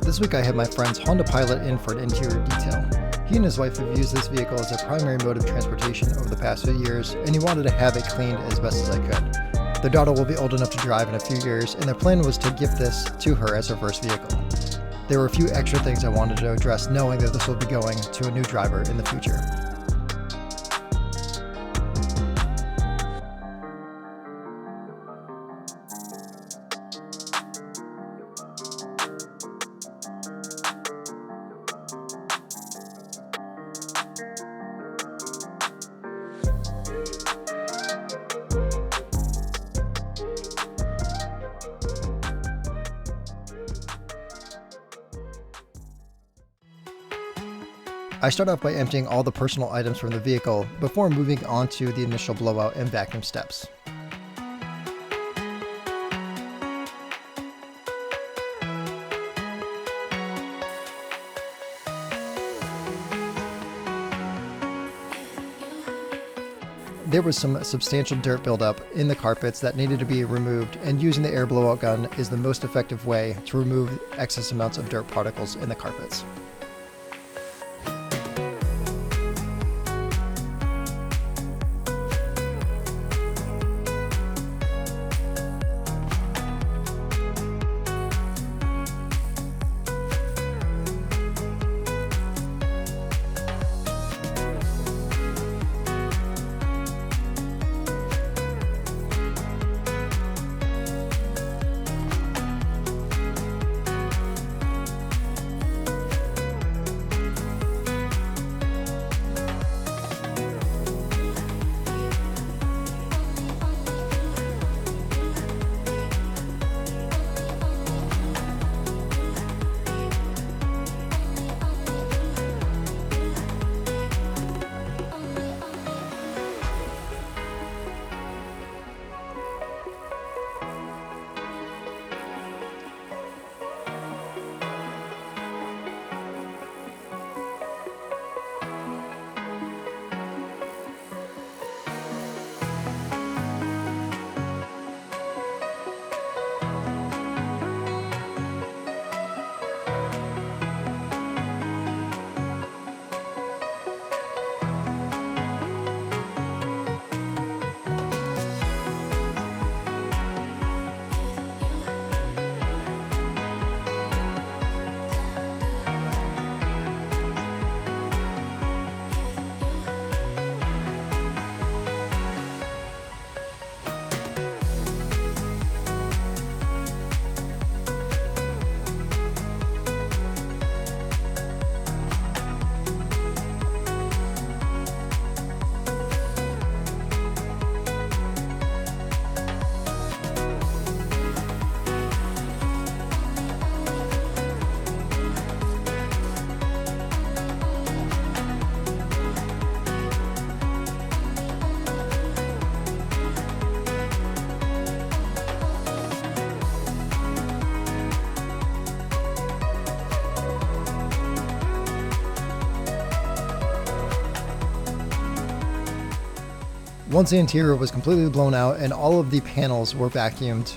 This week I had my friend's Honda Pilot in for an interior detail. He and his wife have used this vehicle as their primary mode of transportation over the past few years, and he wanted to have it cleaned as best as I could. Their daughter will be old enough to drive in a few years, and their plan was to gift this to her as her first vehicle. There were a few extra things I wanted to address, knowing that this will be going to a new driver in the future. I start off by emptying all the personal items from the vehicle before moving on to the initial blowout and vacuum steps. There was some substantial dirt buildup in the carpets that needed to be removed, and using the air blowout gun is the most effective way to remove excess amounts of dirt particles in the carpets. Once the interior was completely blown out and all of the panels were vacuumed,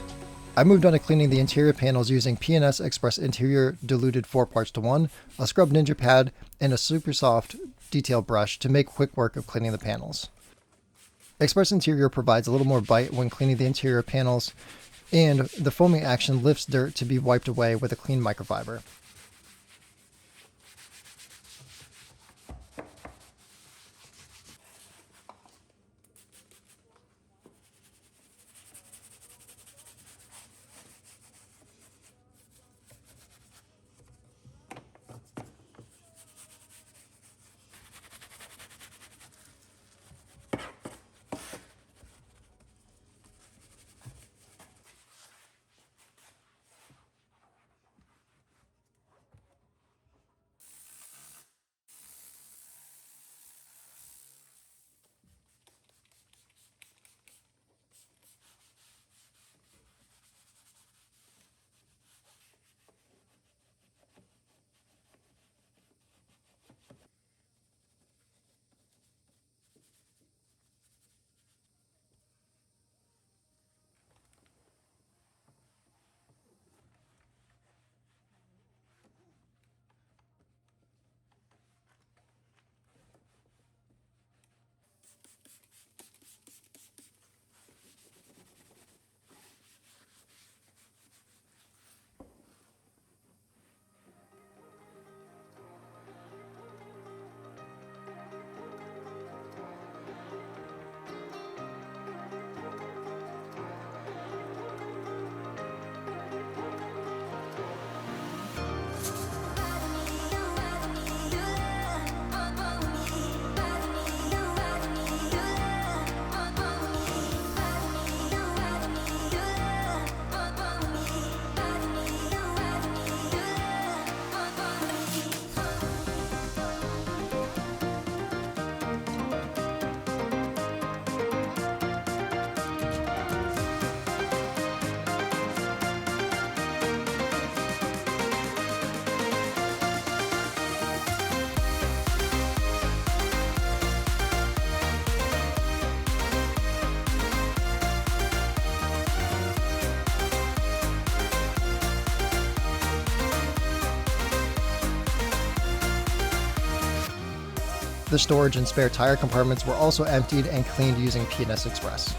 I moved on to cleaning the interior panels using P&S Express Interior diluted 4 parts to 1, a Scrub Ninja pad, and a super soft detail brush to make quick work of cleaning the panels. Express Interior provides a little more bite when cleaning the interior panels, and the foaming action lifts dirt to be wiped away with a clean microfiber. The storage and spare tire compartments were also emptied and cleaned using P&S Express.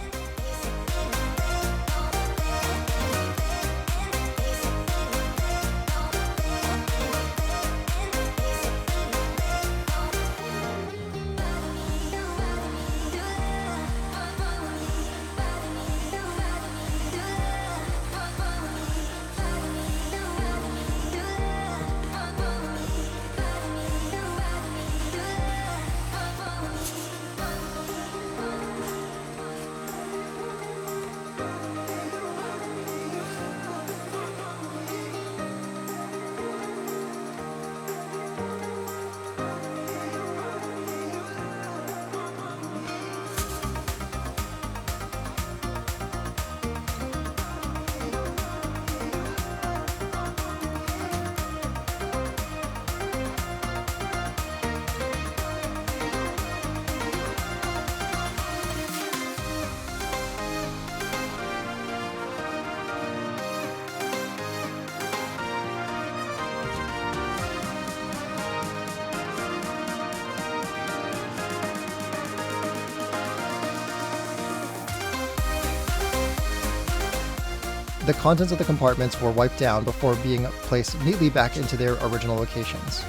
The contents of the compartments were wiped down before being placed neatly back into their original locations.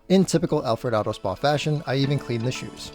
In typical Alfred Auto Spa fashion, I even cleaned the shoes.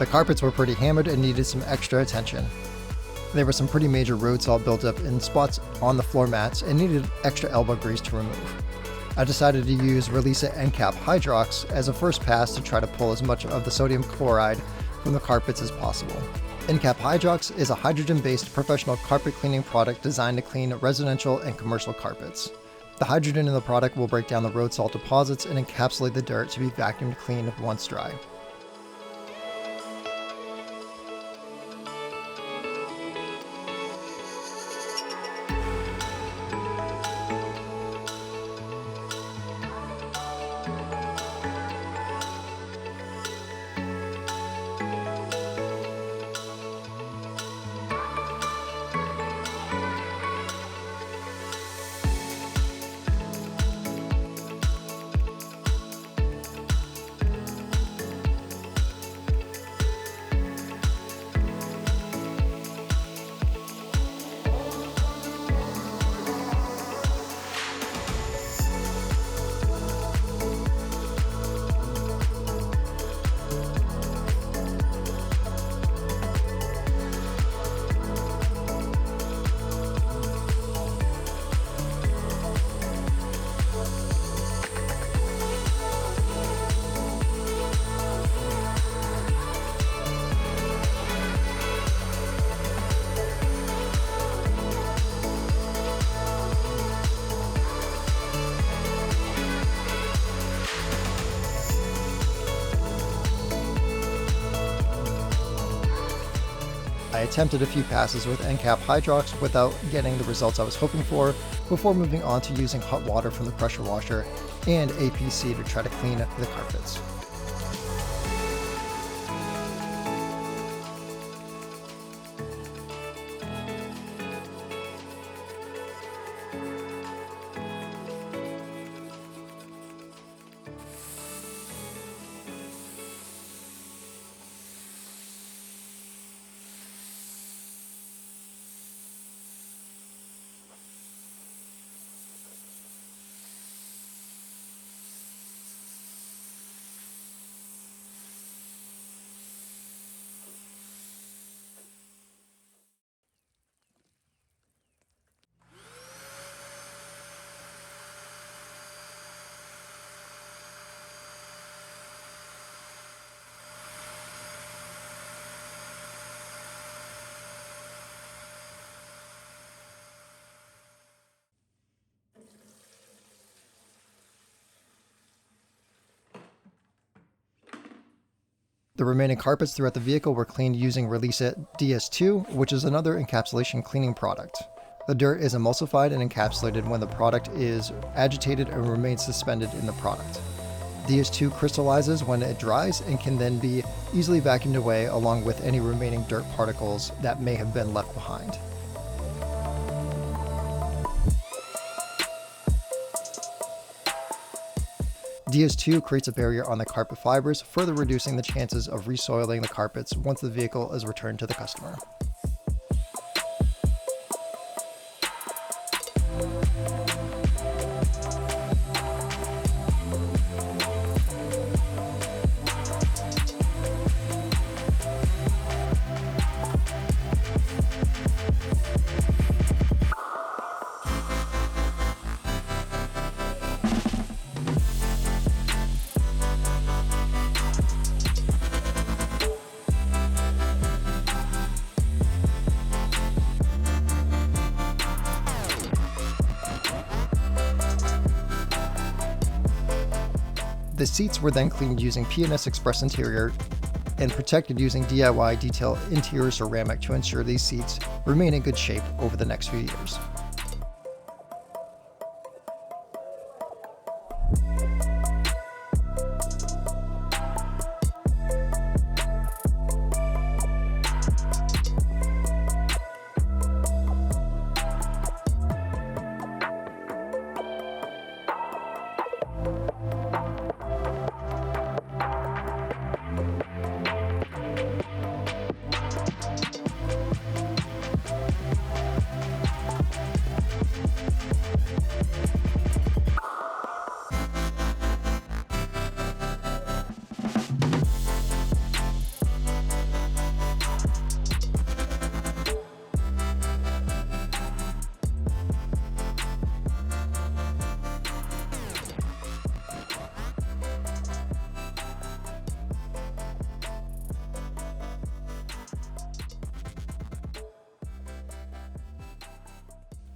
The carpets were pretty hammered and needed some extra attention. There was some pretty major road salt buildup in spots on the floor mats and needed extra elbow grease to remove. I decided to use Releasa NCAP Hydrox as a first pass to try to pull as much of the sodium chloride from the carpets as possible. NCAP Hydrox is a hydrogen-based professional carpet cleaning product designed to clean residential and commercial carpets. The hydrogen in the product will break down the road salt deposits and encapsulate the dirt to be vacuumed clean once dry. I attempted a few passes with NCAP Hydrox without getting the results I was hoping for, before moving on to using hot water from the pressure washer and APC to try to clean the carpets. The remaining carpets throughout the vehicle were cleaned using Release It DS2, which is another encapsulation cleaning product. The dirt is emulsified and encapsulated when the product is agitated and remains suspended in the product. DS2 crystallizes when it dries and can then be easily vacuumed away along with any remaining dirt particles that may have been left behind. DS2 creates a barrier on the carpet fibers, further reducing the chances of resoiling the carpets once the vehicle is returned to the customer. The seats were then cleaned using P&S Express Interior and protected using DIY detail interior ceramic to ensure these seats remain in good shape over the next few years.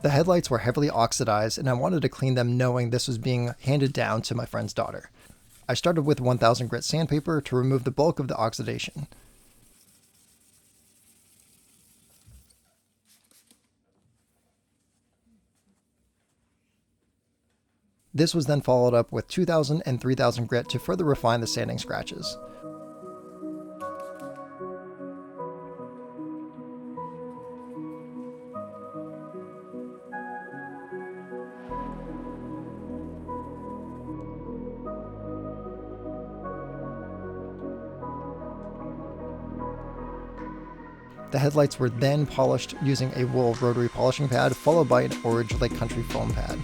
The headlights were heavily oxidized and I wanted to clean them knowing this was being handed down to my friend's daughter. I started with 1000 grit sandpaper to remove the bulk of the oxidation. This was then followed up with 2000 and 3000 grit to further refine the sanding scratches. The headlights were then polished using a wool rotary polishing pad, followed by an orange Lake Country foam pad.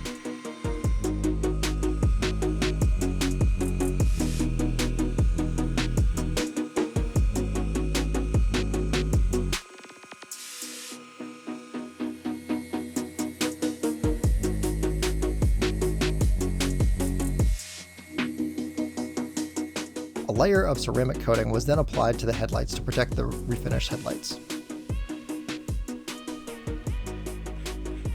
A layer of ceramic coating was then applied to the headlights to protect the refinished headlights.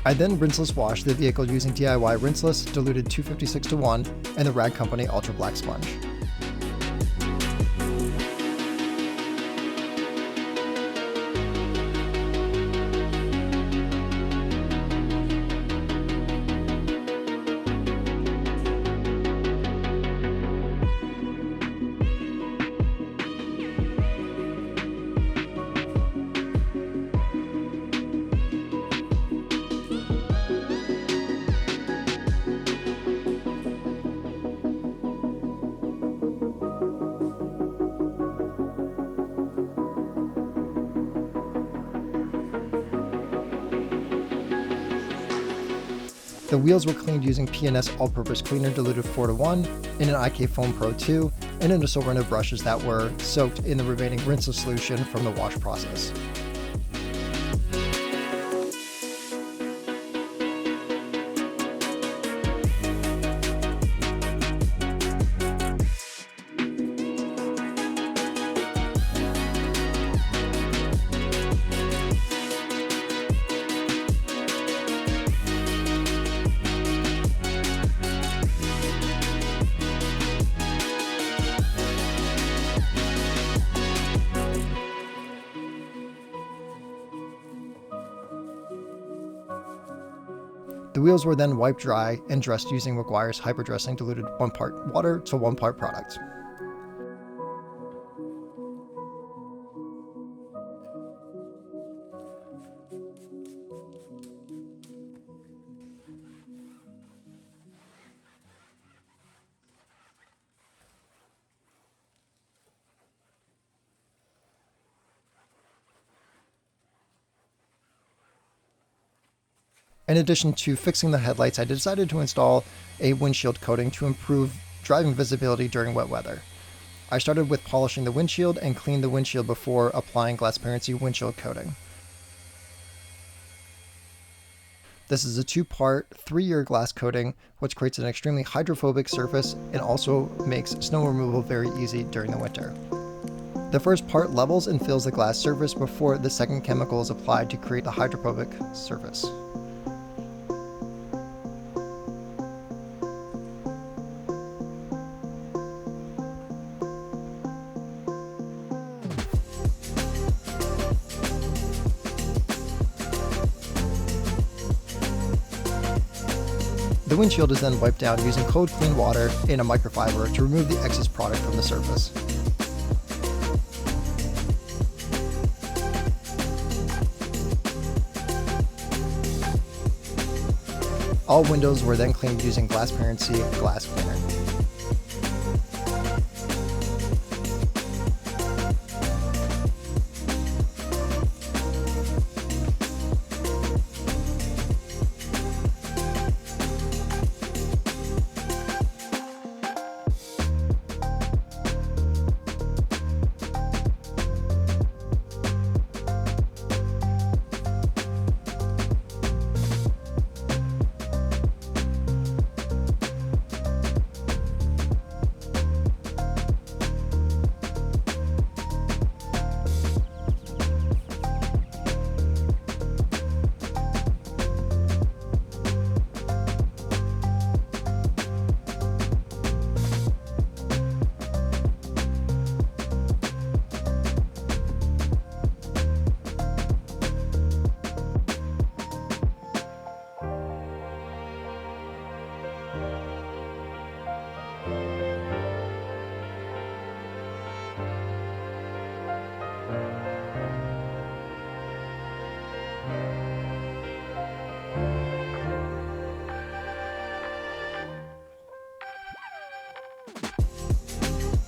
I then rinseless washed the vehicle using DIY rinseless diluted 256:1 and the Rag Company Ultra Black Sponge. The wheels were cleaned using P&S All-Purpose Cleaner diluted 4:1 in an IK Foam Pro 2 and an assortment of brushes that were soaked in the remaining rinseless solution from the wash process. The wheels were then wiped dry and dressed using McGuire's hyperdressing diluted 1 part water to 1 part product. In addition to fixing the headlights, I decided to install a windshield coating to improve driving visibility during wet weather. I started with polishing the windshield and cleaned the windshield before applying Glassparency windshield coating. This is a 2-part, 3-year glass coating, which creates an extremely hydrophobic surface and also makes snow removal very easy during the winter. The first part levels and fills the glass surface before the second chemical is applied to create the hydrophobic surface. The windshield is then wiped down using cold clean water in a microfiber to remove the excess product from the surface. All windows were then cleaned using Glassparency glass cleaner.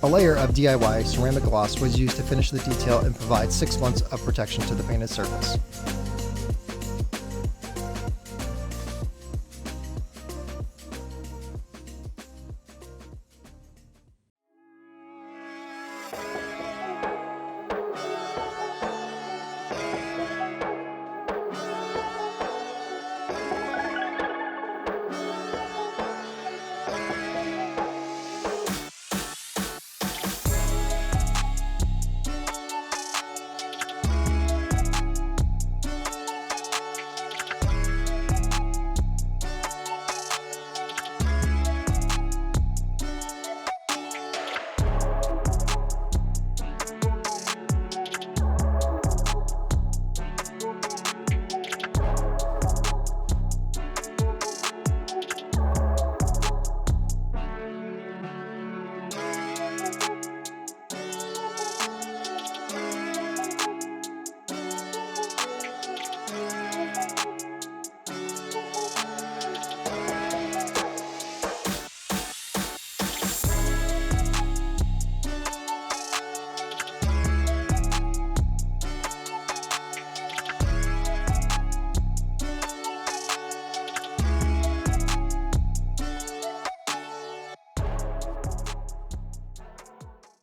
A layer of DIY ceramic gloss was used to finish the detail and provide 6 months of protection to the painted surface.